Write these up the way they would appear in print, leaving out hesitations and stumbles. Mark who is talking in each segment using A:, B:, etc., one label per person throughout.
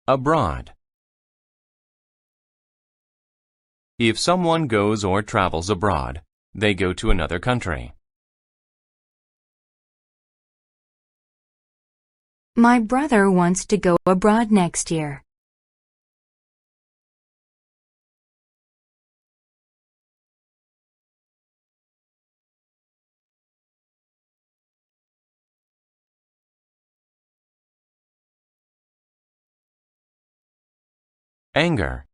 A: Abroad. If someone goes or travels abroad, they go to another country.
B: My brother wants to go abroad next year.
A: Anger.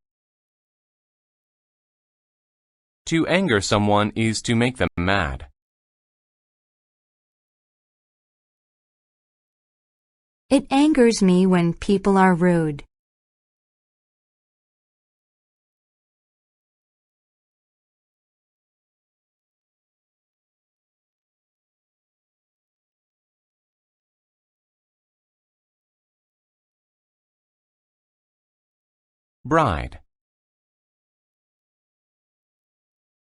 A: To anger someone is to make them mad.
B: It angers me when people are rude.
A: Bride.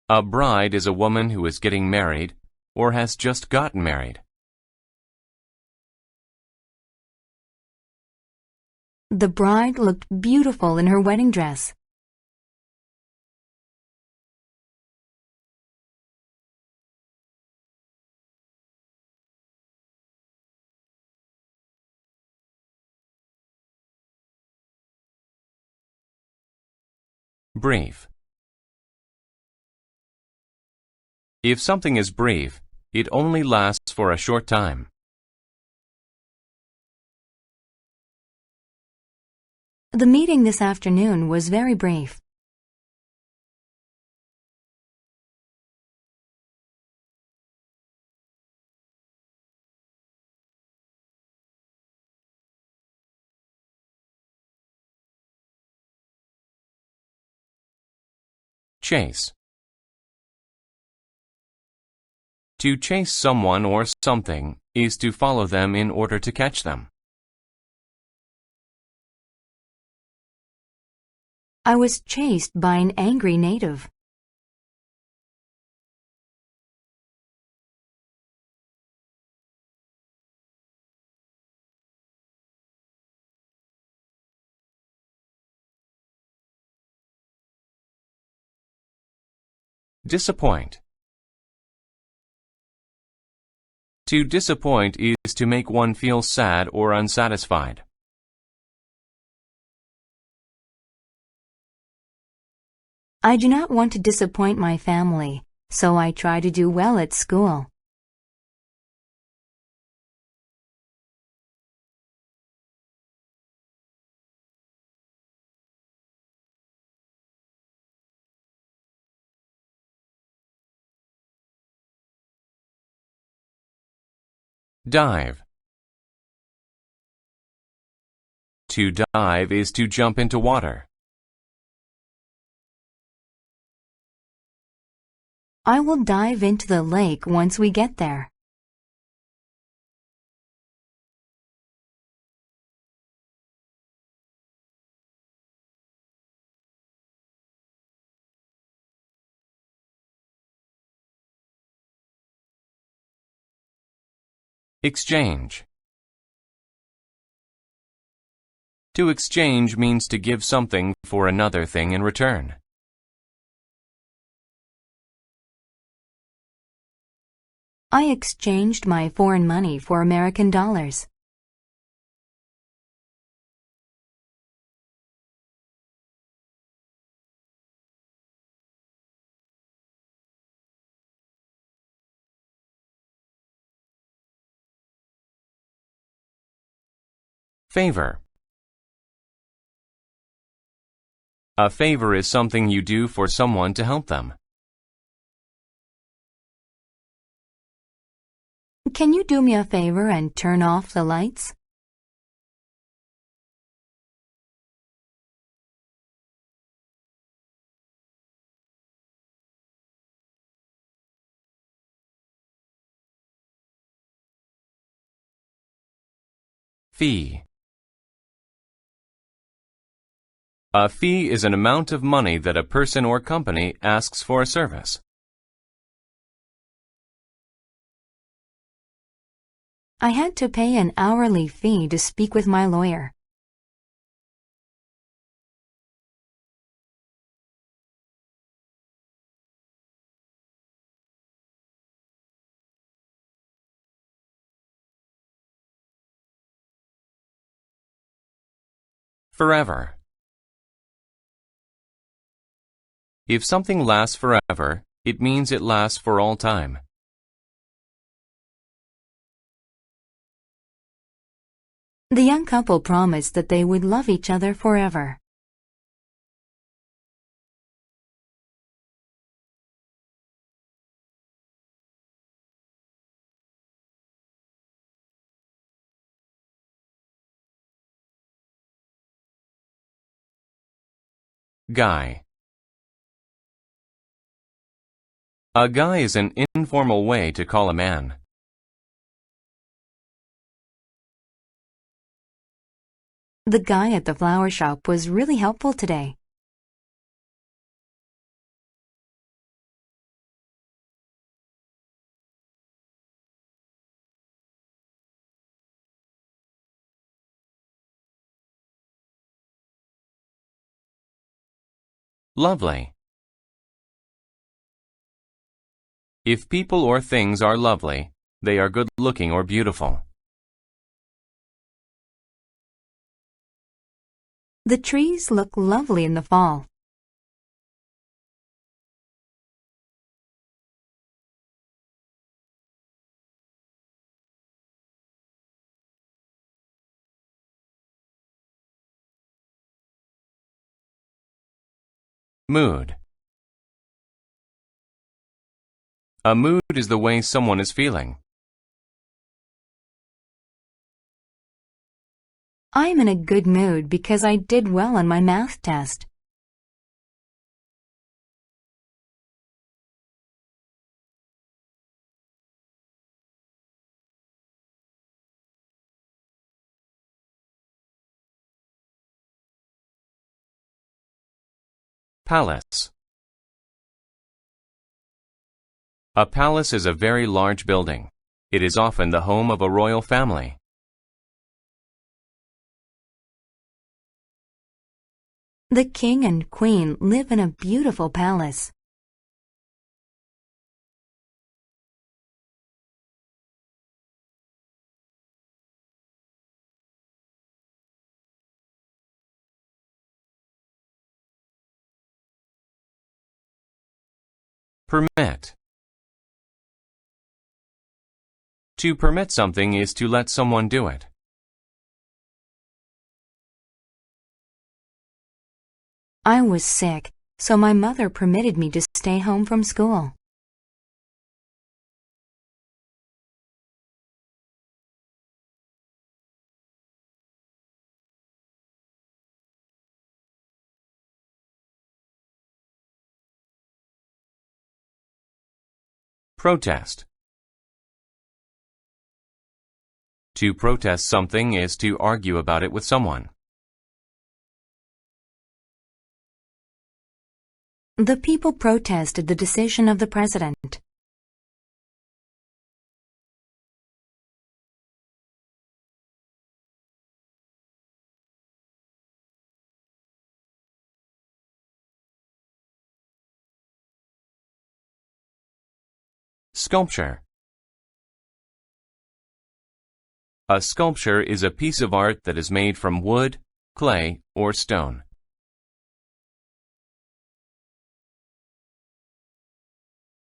A: A bride is a woman who is getting married or has just gotten married.
B: The bride looked beautiful in her wedding dress.
A: Brief. If something is brief, it only lasts for a short time.
B: The meeting this afternoon was very brief.
A: Chase. To chase someone or something is to follow them in order to catch them.
B: I was chased by an angry native.
A: Disappoint. To disappoint is to make one feel sad or unsatisfied.
B: I do not want to disappoint my family, so I try to do well at school.
A: Dive. To dive is to jump into water.
B: I will dive into the lake once we get there.
A: Exchange. To exchange means to give something for another thing in return.
B: I exchanged my foreign money for American dollars.
A: Favor. A favor is something you do for someone to help them.
B: Can you do me a favor and turn off the lights?
A: Fee. A fee is an amount of money that a person or company asks for a service.
B: I had to pay an hourly fee to speak with my lawyer.
A: Forever. If something lasts forever, it means it lasts for all time.
B: The young couple promised that they would love each other forever.
A: Guy. A guy is an informal way to call a man.
B: The guy at the flower shop was really helpful today.
A: Lovely. If people or things are lovely, they are good-looking or beautiful.
B: The trees look lovely in the fall.
A: Mood. A mood is the way someone is feeling.
B: I'm in a good mood because I did well on my math test.
A: Palace. A palace is a very large building. It is often the home of a royal family.
B: The king and queen live in a beautiful palace.
A: Permit. To permit something is to let someone do it.
B: I was sick, so my mother permitted me to stay home from school.
A: Protest. To protest something is to argue about it with someone.
B: The people protested the decision of the president.
A: Sculpture. A sculpture is a piece of art that is made from wood, clay, or stone.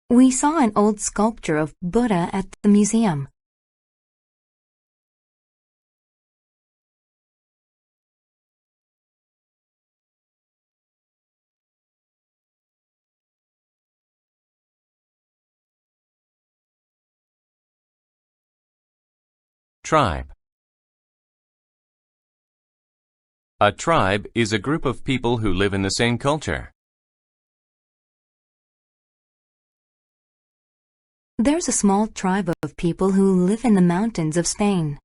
B: We saw an old sculpture of Buddha at the museum.
A: Tribe. A tribe is a group of people who live in the same culture.
B: There's a small tribe of people who live in the mountains of Spain.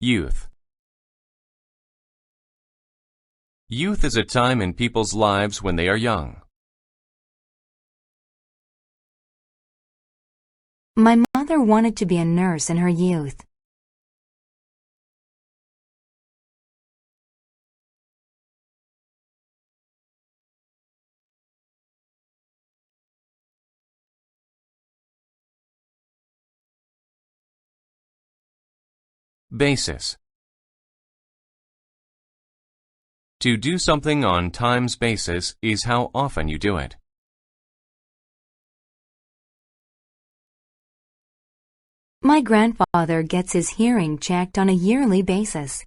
A: Youth. Youth is a time in people's lives when they are young.
B: My mother wanted to be a nurse in her youth.
A: Basis. To do something on time's basis is how often you do it.
B: My grandfather gets his hearing checked on a yearly basis.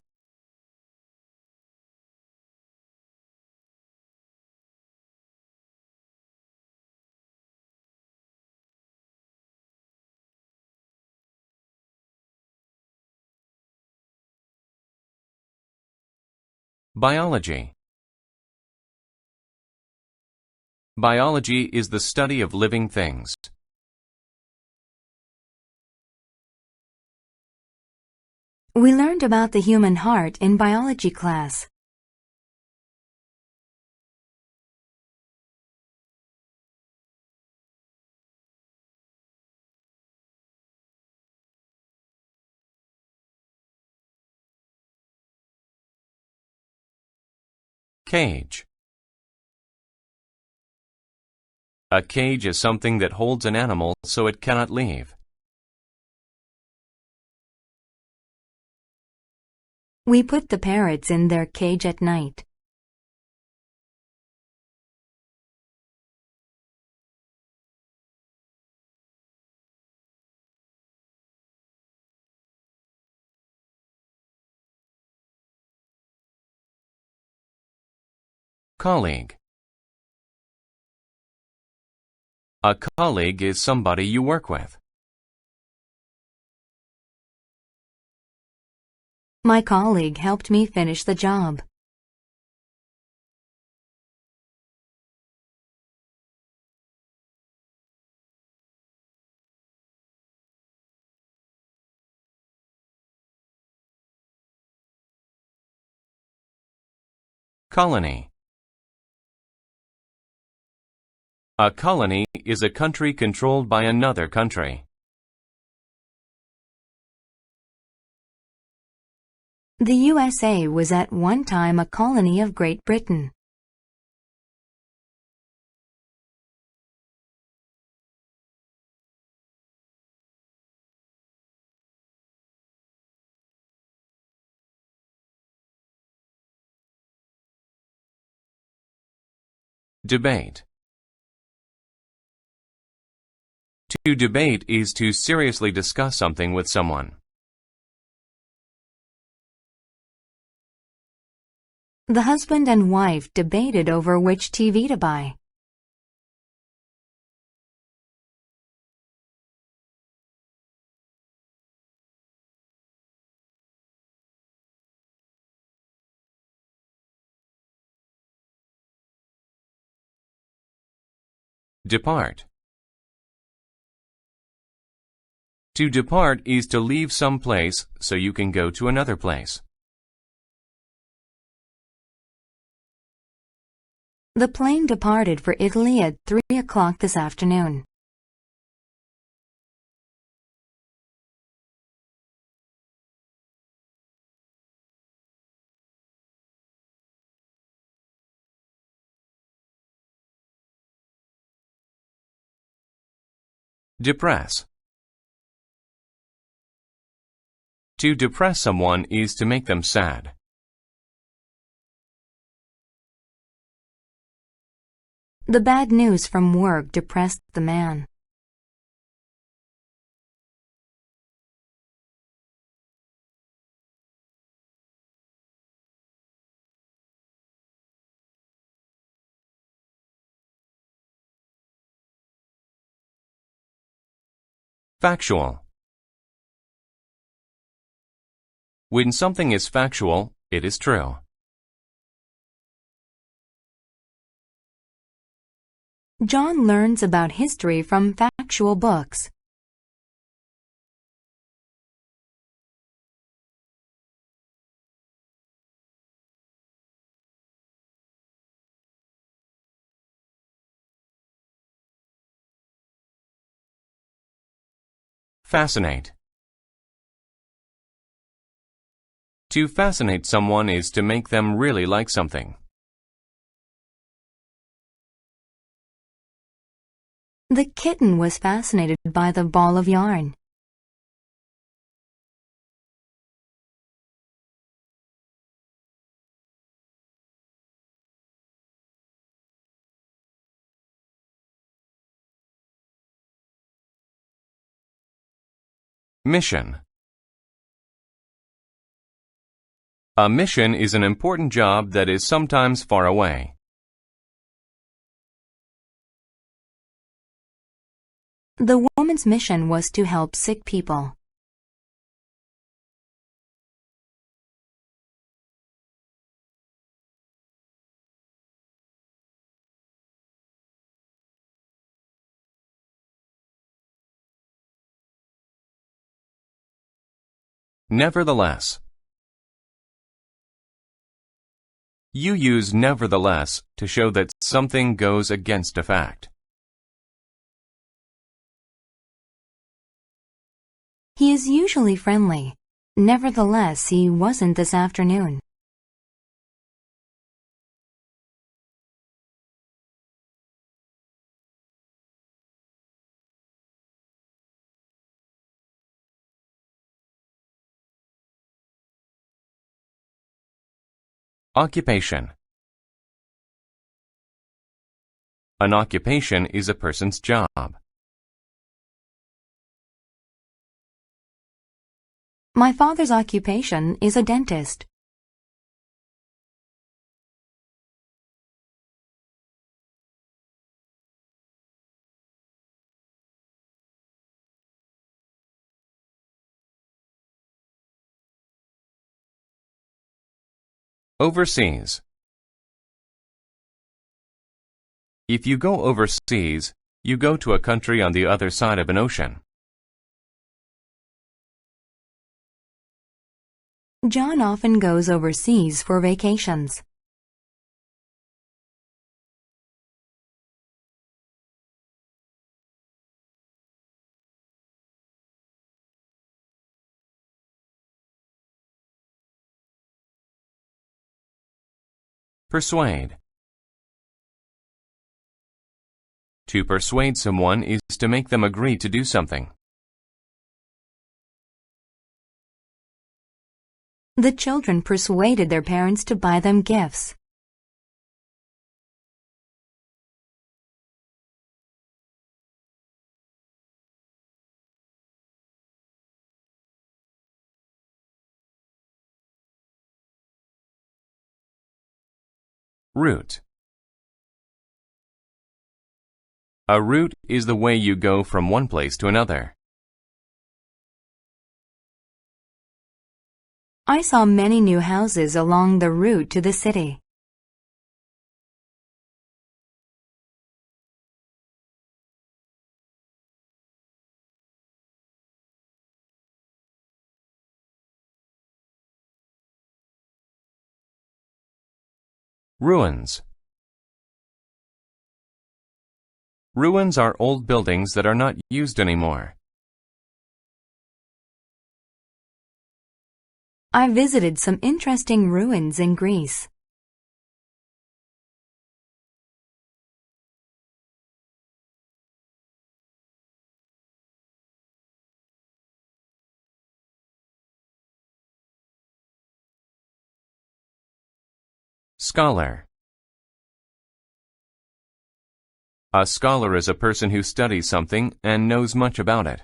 A: Biology. Biology is the study of living things.
B: We learned about the human heart in biology class.
A: Cage. A cage is something that holds an animal so it cannot leave.
B: We put the parrots in their cage at night.
A: Colleague. A colleague is somebody you work with.
B: My colleague helped me finish the job.
A: Colony. A colony is a country controlled by another country.
B: The USA was at one time a colony of Great Britain.
A: Debate. To debate is to seriously discuss something with someone.
B: The husband and wife debated over which TV to buy.
A: Depart. To depart is to leave some place so you can go to another place.
B: The plane departed for Italy at 3 o'clock this afternoon.
A: Depress. To depress someone is to make them sad.
B: The bad news from work depressed the man.
A: Factual. When something is factual, it is true.
B: John learns about history from factual books.
A: Fascinate. To fascinate someone is to make them really like something.
B: The kitten was fascinated by the ball of yarn.
A: Mission. A mission is an important job that is sometimes far away.
B: The woman's mission was to help sick people.
A: Nevertheless. You use nevertheless to show that something goes against a fact.
B: He is usually friendly. Nevertheless, he wasn't this afternoon.
A: Occupation. An occupation is a person's job.
B: My father's occupation is a dentist.
A: Overseas. If you go overseas, you go to a country on the other side of an ocean.
B: John often goes overseas for vacations.
A: Persuade. To persuade someone is to make them agree to do something.
B: The children persuaded their parents to buy them gifts.
A: Route. A route is the way you go from one place to another.
B: I saw many new houses along the route to the city.
A: Ruins. Ruins are old buildings that are not used anymore.
B: I visited some interesting ruins in Greece.
A: Scholar. A scholar is a person who studies something and knows much about it.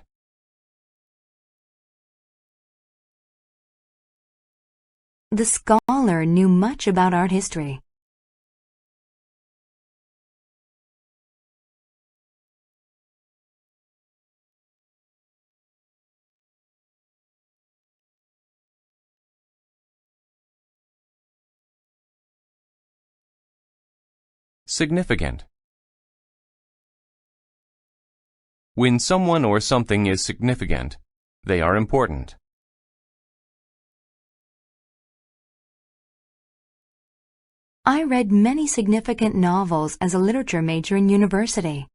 B: The scholar knew much about art history.
A: Significant. When someone or something is significant, they are important.
B: I read many significant novels as a literature major in university.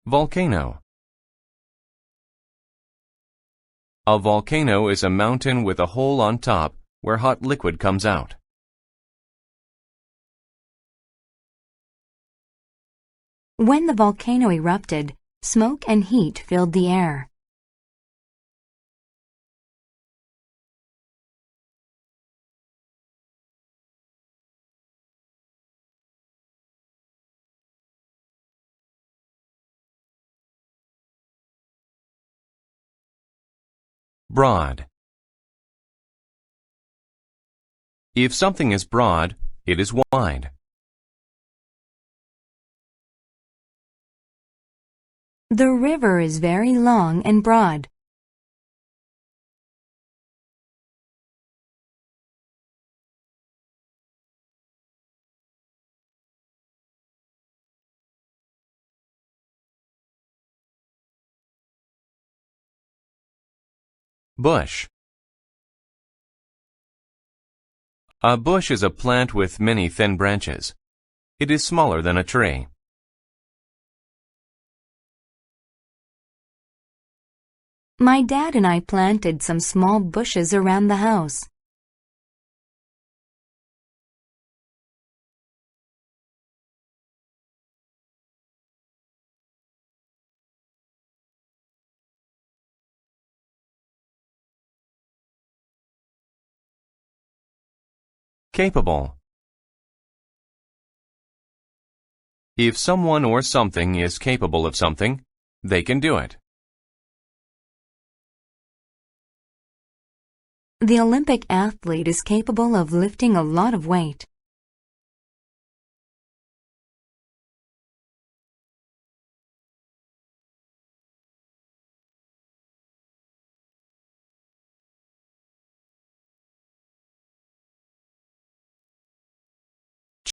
A: Volcano. A volcano is a mountain with a hole on top where hot liquid comes out.
B: When the volcano erupted, smoke and heat filled the air.
A: Broad. If something is broad, it is wide.
B: The river is very long and broad.
A: Bush. A bush is a plant with many thin branches. It is smaller than a tree.
B: My dad and I planted some small bushes around the house.
A: Capable. If someone or something is capable of something, they can do it.
B: The Olympic athlete is capable of lifting a lot of weight.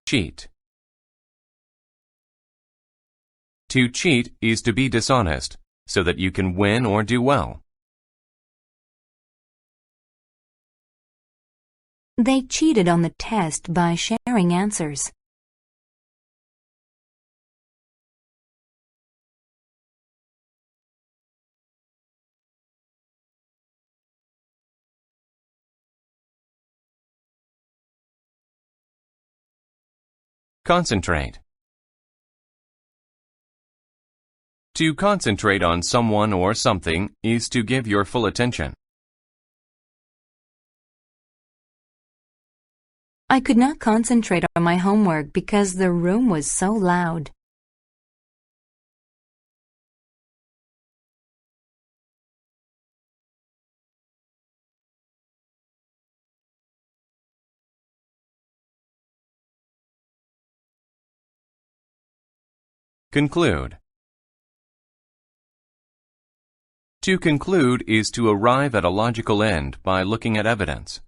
A: Cheat. To cheat is to be dishonest, so that you can win or do well.
B: They cheated on the test by sharing answers.
A: Concentrate. To concentrate on someone or something is to give your full attention.
B: I could not concentrate on my homework because the room was so loud.
A: Conclude. To conclude is to arrive at a logical end by looking at evidence.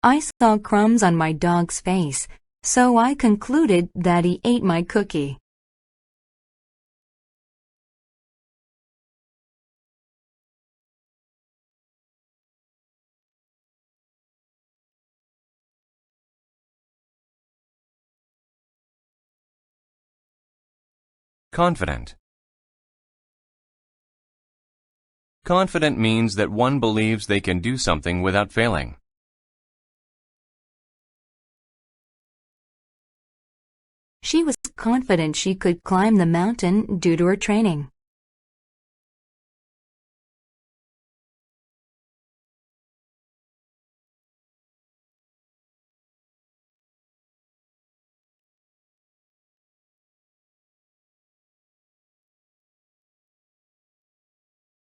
B: I saw crumbs on my dog's face, so I concluded that he ate my cookie.
A: Confident. Confident means that one believes they can do something without failing.
B: She was confident she could climb the mountain due to her training.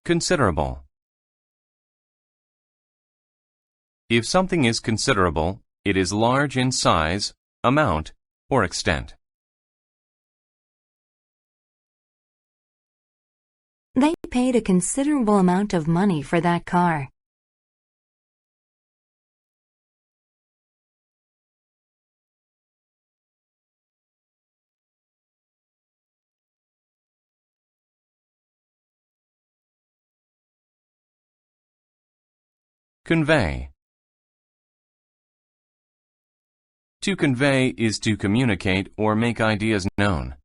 A: Considerable. If something is considerable, it is large in size, amount, or extent.
B: They paid a considerable amount of money for that car.
A: Convey. To convey is to communicate or make ideas known.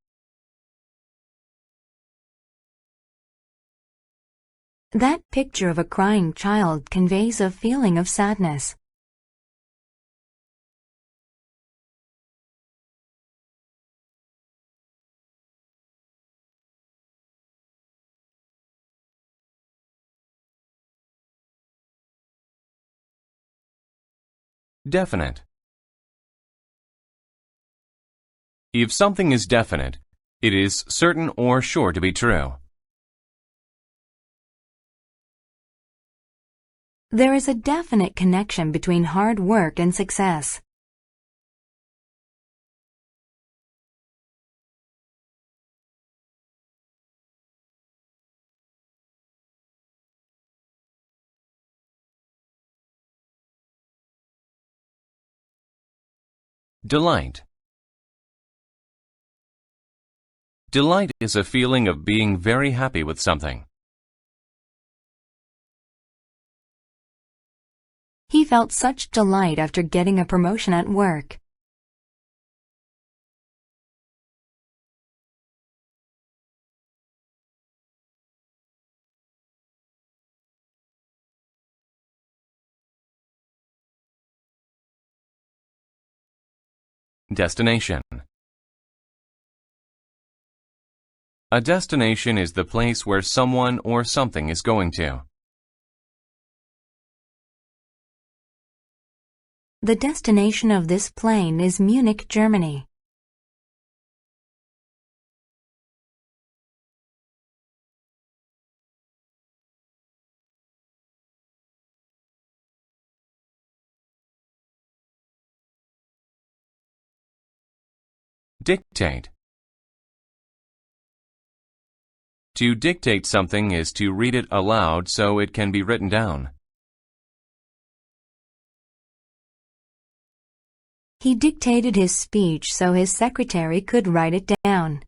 B: That picture of a crying child conveys a feeling of sadness.
A: Definite. If something is definite, it is certain or sure to be true.
B: There is a definite connection between hard work and success.
A: Delight. Delight is a feeling of being very happy with something.
B: He felt such delight after getting a promotion at work.
A: Destination. A destination is the place where someone or something is going to.
B: The destination of this plane is Munich, Germany.
A: Dictate. To dictate something is to read it aloud so it can be written down.
B: He dictated his speech so his secretary could write it down.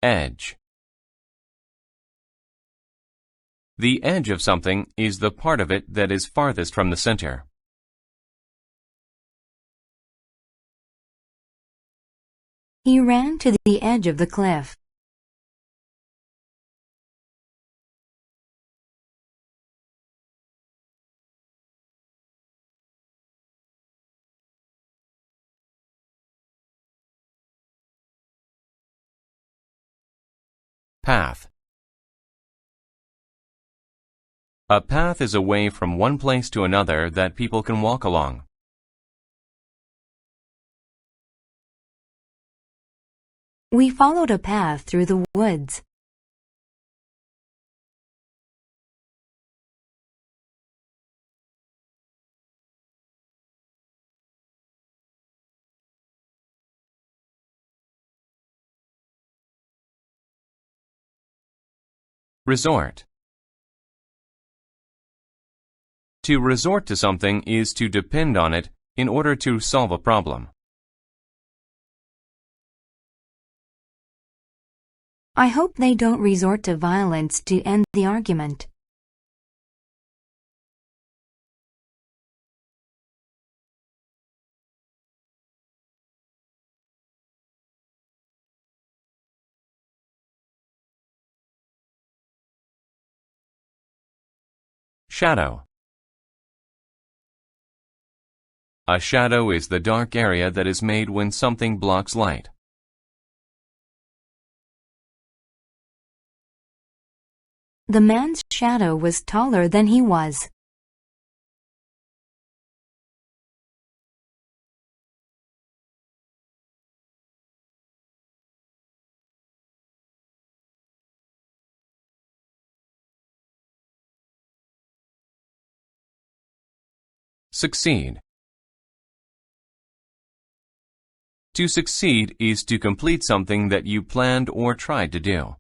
A: Edge. The edge of something is the part of it that is farthest from the center.
B: He ran to the edge of the cliff.
A: Path. A path is a way from one place to another that people can walk along.
B: We followed a path through the woods.
A: Resort. To resort to something is to depend on it in order to solve a problem.
B: I hope they don't resort to violence to end the argument.
A: Shadow. A shadow is the dark area that is made when something blocks light.
B: The man's shadow was taller than he was.
A: Succeed. To succeed is to complete something that you planned or tried to do.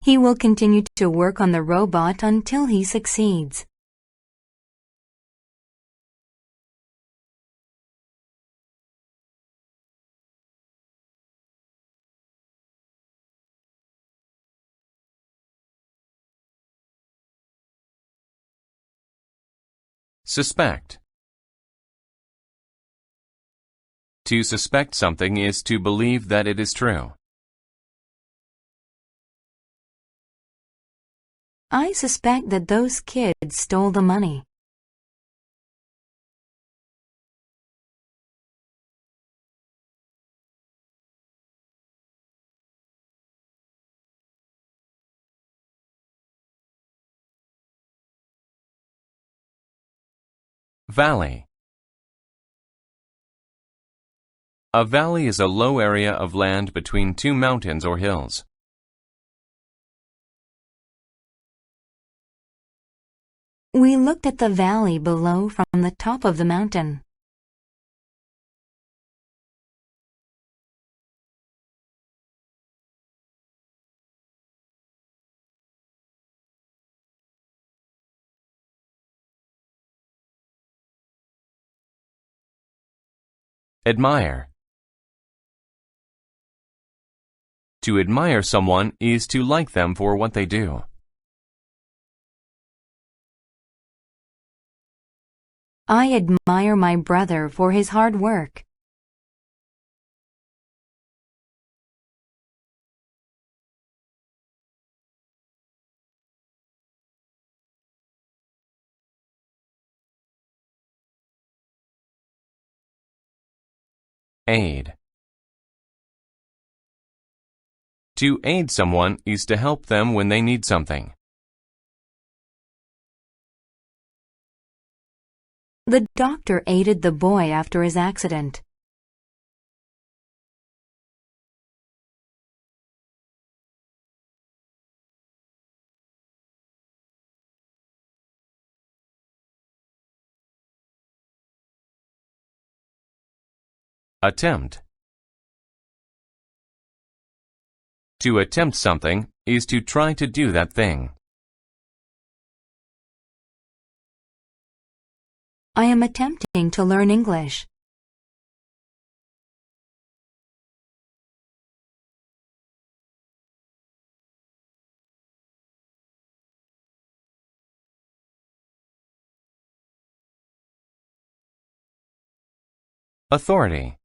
B: He will continue to work on the robot until he succeeds.
A: Suspect. To suspect something is to believe that it is true.
B: I suspect that those kids stole the money.
A: Valley. A valley is a low area of land between two mountains or hills.
B: We looked at the valley below from the top of the mountain.
A: Admire. To admire someone is to like them for what they do.
B: I admire my brother for his hard work.
A: Aid. To aid someone is to help them when they need something.
B: The doctor aided the boy after his accident.
A: Attempt. To attempt something is to try to do that thing.
B: I am attempting to learn English.
A: Authority.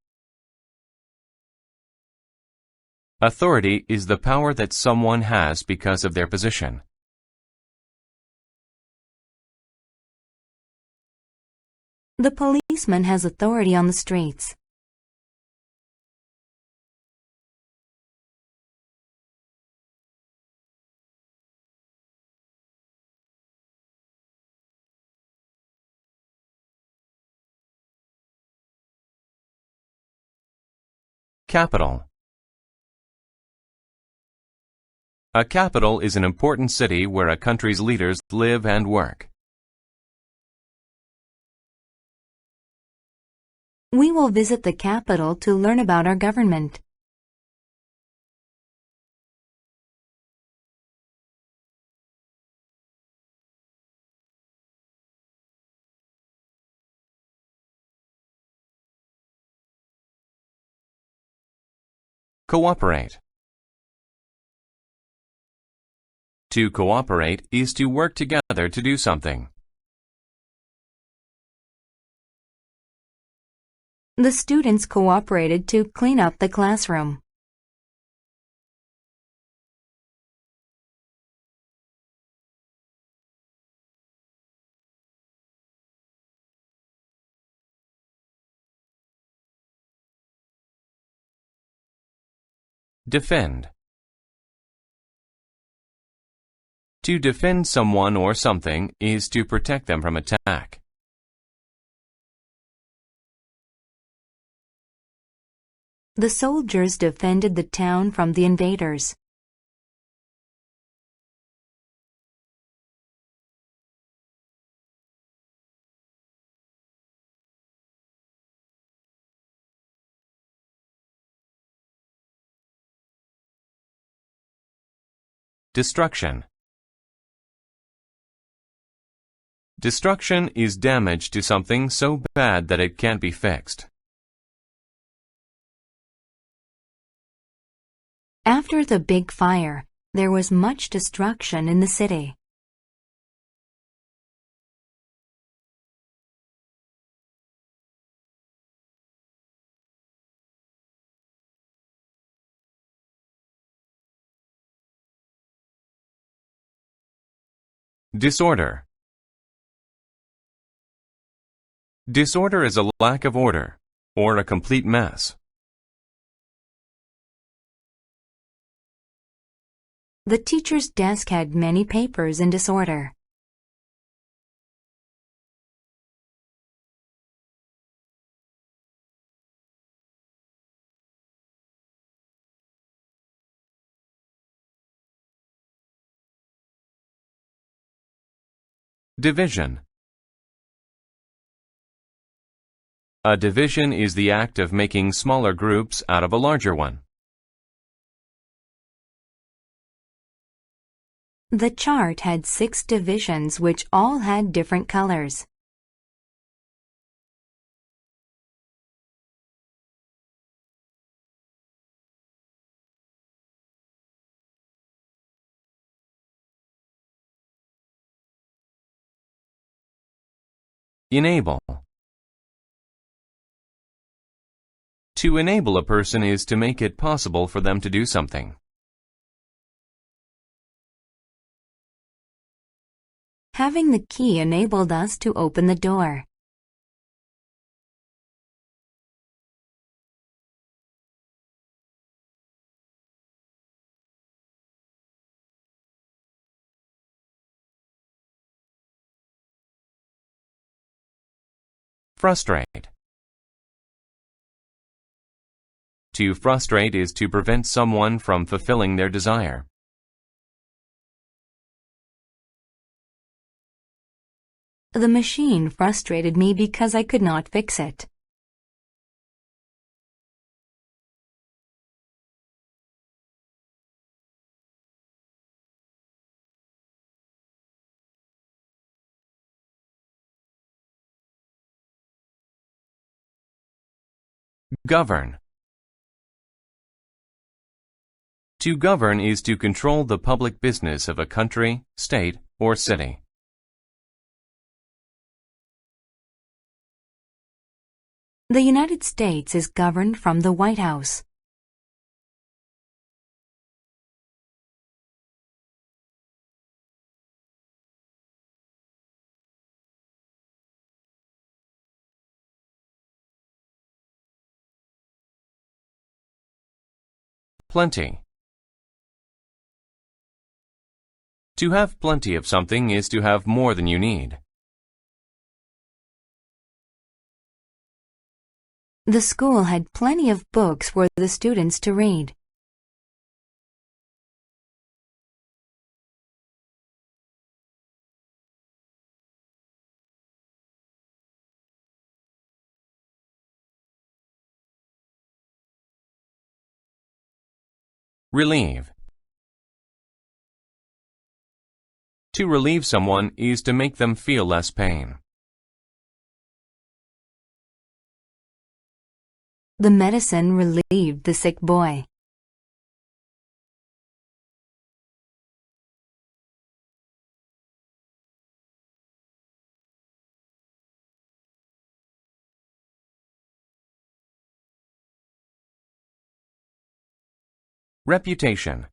A: Authority is the power that someone has because of their position.
B: The policeman has authority on the streets.
A: Capital. A capital is an important city where a country's leaders live and work.
B: We will visit the capital to learn about our government.
A: Cooperate. To cooperate is to work together to do something.
B: The students cooperated to clean up the classroom.
A: Defend. To defend someone or something is to protect them from attack.
B: The soldiers defended the town from the invaders.
A: Destruction. Destruction is damage to something so bad that it can't be fixed.
B: After the big fire, there was much destruction in the city.
A: Disorder. Disorder is a lack of order, or a complete mess.
B: The teacher's desk had many papers in disorder.
A: Division. A division is the act of making smaller groups out of a larger one.
B: The chart had 6 divisions which all had different colors.
A: Enable. To enable a person is to make it possible for them to do something.
B: Having the key enabled us to open the door.
A: Frustrate. To frustrate is to prevent someone from fulfilling their desire.
B: The machine frustrated me because I could not fix it.
A: Govern. To govern is to control the public business of a country, state, or city.
B: The United States is governed from the White House.
A: Plenty. To have plenty of something is to have more than you need.
B: The school had plenty of books for the students to read.
A: Relieve. To relieve someone is to make them feel less pain.
B: The medicine relieved the sick boy.
A: Reputation.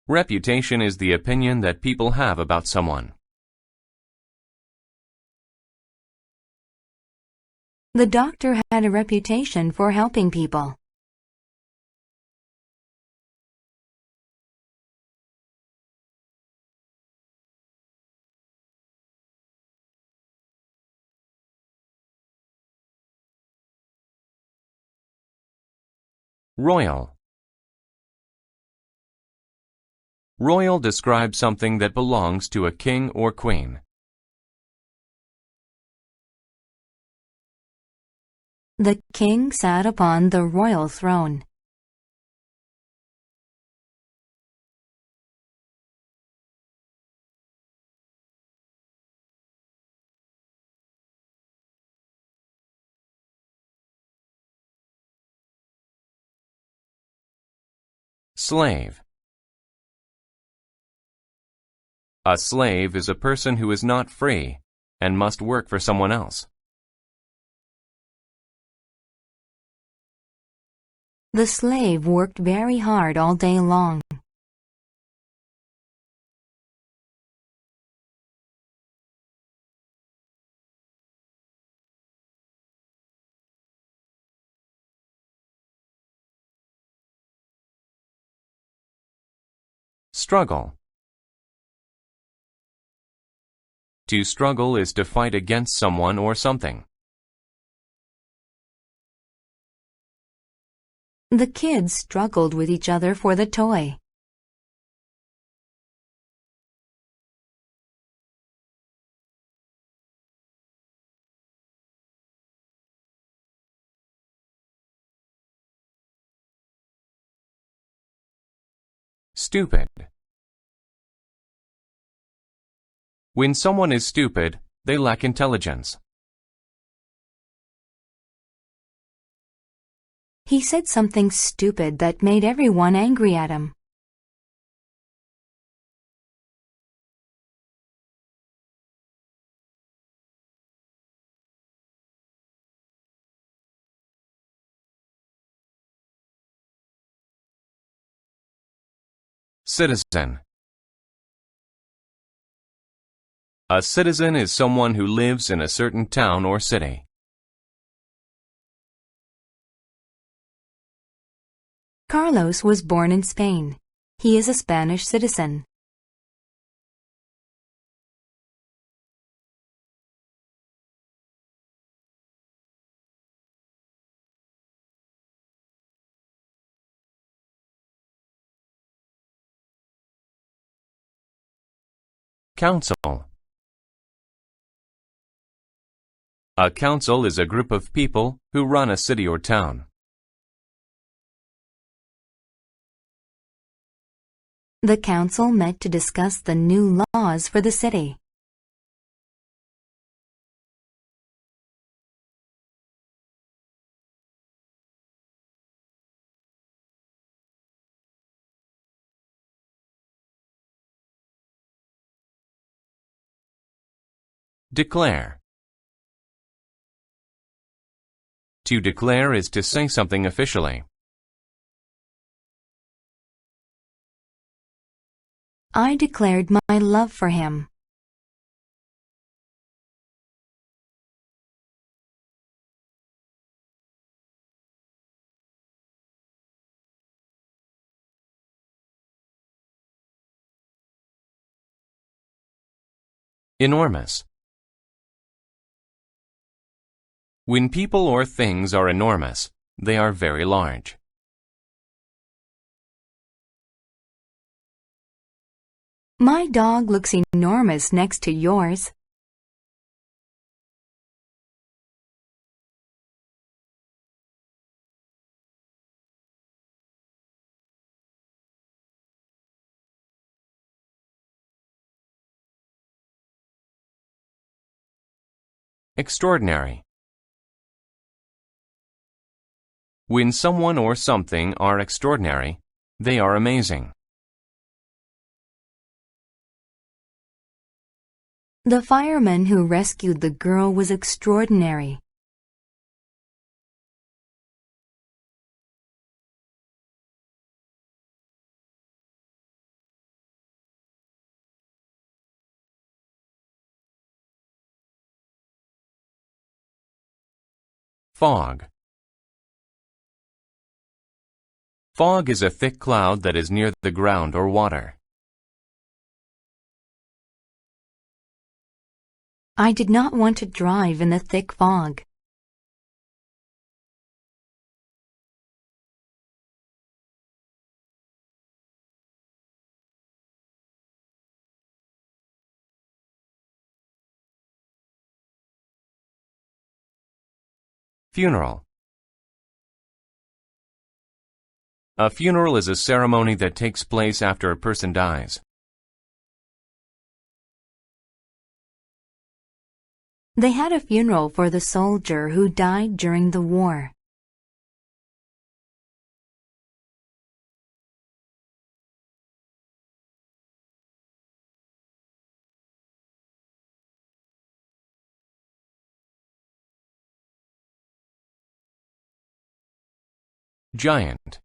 A: Reputation is the opinion that people have about someone.
B: The doctor had a reputation for helping people.
A: Royal. Royal describes something that belongs to a king or queen.
B: The king sat upon the royal throne.
A: Slave. A slave is a person who is not free and must work for someone else.
B: The slave worked very hard all day long.
A: Struggle. To struggle is to fight against someone or something.
B: The kids struggled with each other for the toy.
A: Stupid. When someone is stupid, they lack intelligence.
B: He said something stupid that made everyone angry at him.
A: Citizen. A citizen is someone who lives in a certain town or city.
B: Carlos was born in Spain. He is a Spanish citizen.
A: Council. A council is a group of people who run a city or town.
B: The council met to discuss the new laws for the city.
A: Declare. To declare is to say something officially.
B: I declared my love for him.
A: Enormous. When people or things are enormous, they are very large.
B: My dog looks enormous next to yours.
A: Extraordinary. When someone or something are extraordinary, they are amazing.
B: The fireman who rescued the girl was extraordinary.
A: Fog. Fog is a thick cloud that is near the ground or water.
B: I did not want to drive in the thick fog.
A: Funeral. A funeral is a ceremony that takes place after a person dies.
B: They had a funeral for the soldier who died during the war.
A: Giant.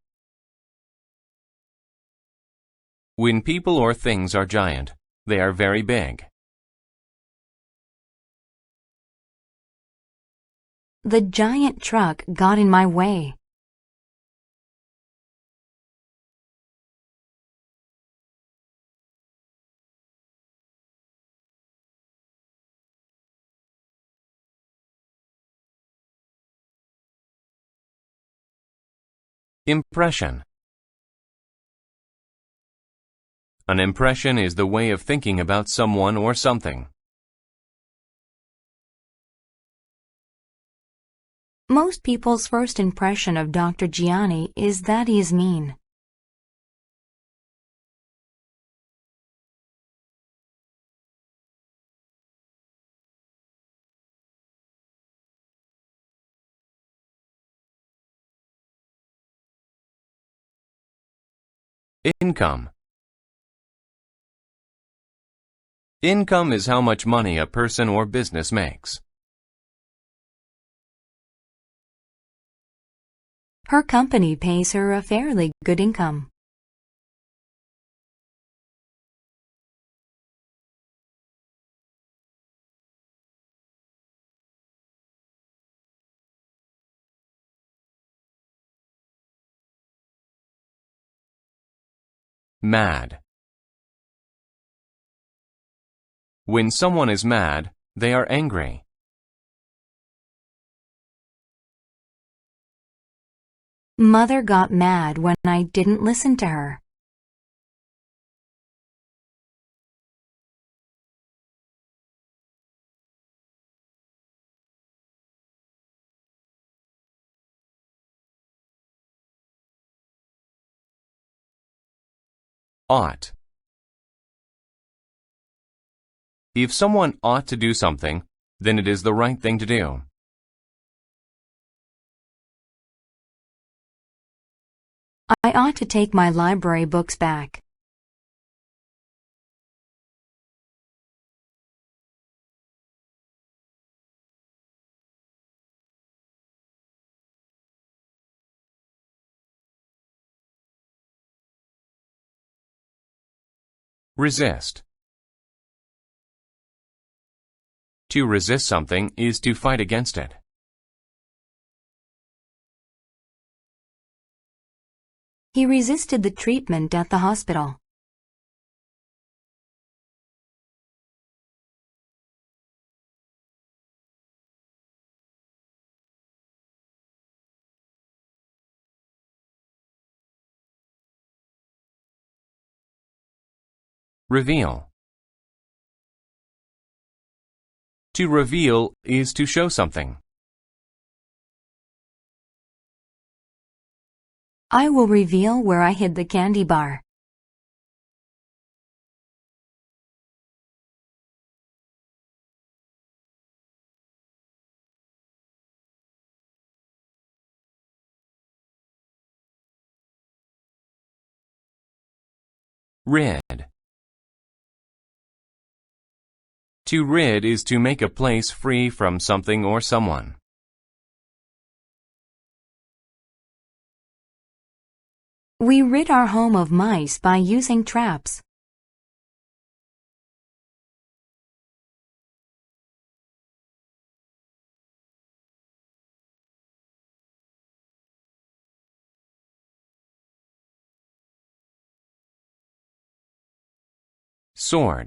A: When people or things are giant, they are very big.
B: The giant truck got in my way.
A: Impression. An impression is the way of thinking about someone or something.
B: Most people's first impression of Dr. Gianni is that he is mean.
A: Income. Income is how much money a person or business makes.
B: Her company pays her a fairly good income.
A: Mad. When someone is mad, they are angry.
B: Mother got mad when I didn't listen to her.
A: Ought. If someone ought to do something, then it is the right thing to do.
B: I ought to take my library books back.
A: Resist. To resist something is to fight against it.
B: He resisted the treatment at the hospital.
A: Reveal. To reveal is to show something.
B: I will reveal where I hid the candy bar.
A: Rid. To rid is to make a place free from something or someone.
B: We rid our home of mice by using traps.
A: Sword.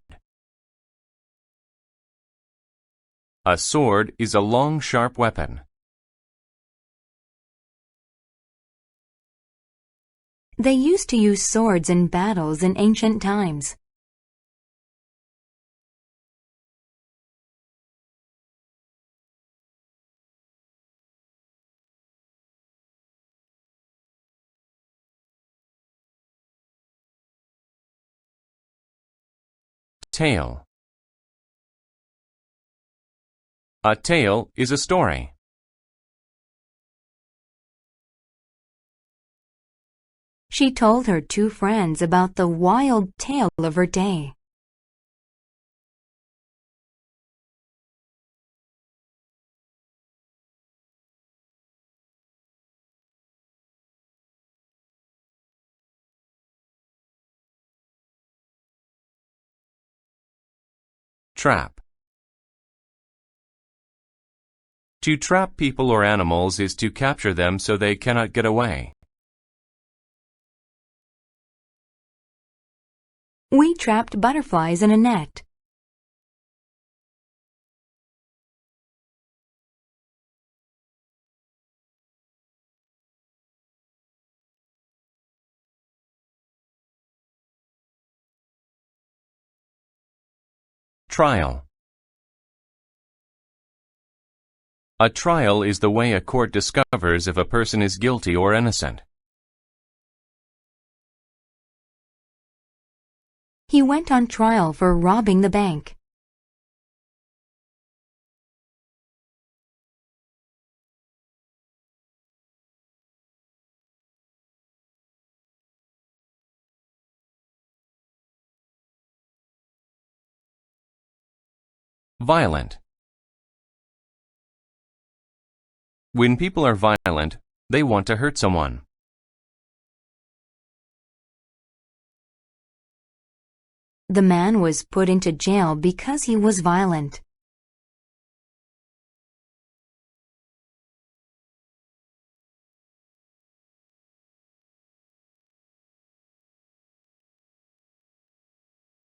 A: A sword is a long, sharp weapon.
B: They used to use swords in battles in ancient times.
A: Tale. A tale is a story.
B: She told her two friends about the wild tale of her day.
A: Trap. To trap people or animals is to capture them so they cannot get away.
B: We trapped butterflies in a net.
A: Trial. A trial is the way a court discovers if a person is guilty or innocent.
B: He went on trial for robbing the bank.
A: Violent. When people are violent, they want to hurt someone.
B: The man was put into jail because he was violent.